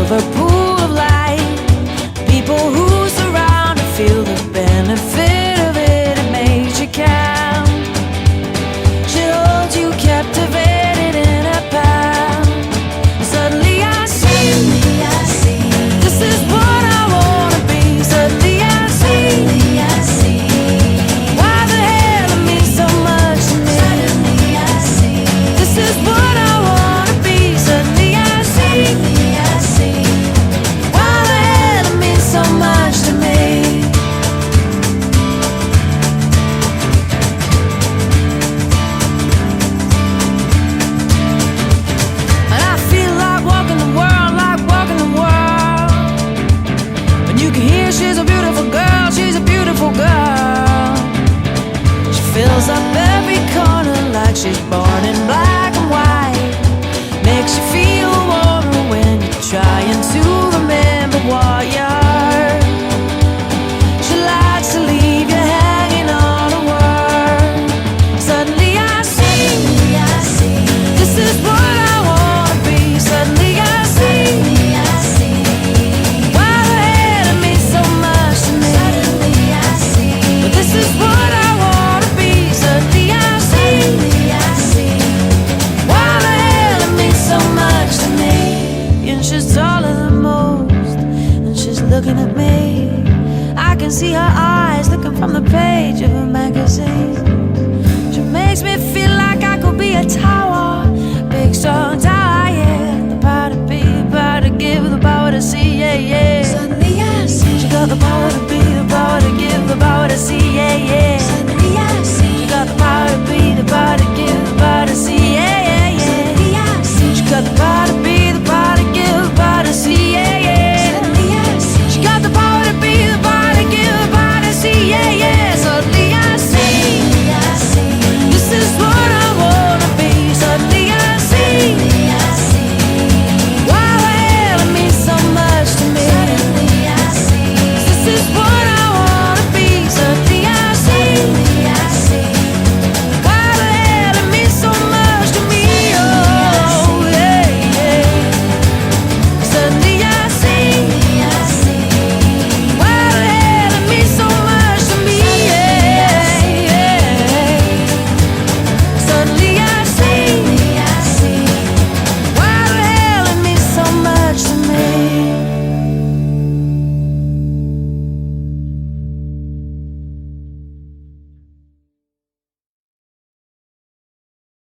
silver pool of light. People who surround her feel the benefit of it. It makes you count. She holds you captivated in her palm. Suddenly I see, this is what I wanna be. Suddenly I see why the hell it means so much to me. Suddenly I see, this is what I wanna be. Suddenly I see why the hell it means so much to me. And I feel like walking the world, like walking the world. When you can hear she's a beautiful girl, she's a beautiful girl. She fills up every corner like she's born in black and white. Makes you feel warmer when you're trying to remember what you heard. She likes to leave you hanging on a word. Suddenly I see, this is what I wanna be. Suddenly I see why the hell it means so much to me. But this is what I wanna be. Suddenly I see why the hell it means so much to me. And she's taller than most, and she's looking at me. I can see her eyes looking from the page of a magazine. She makes me feel like I could be a tower, big strong tower, yeah. The power to be, the power to give, the power to see, yeah, yeah. Suddenly I see, she got the power to be, the power to give, the power to see, yeah, yeah.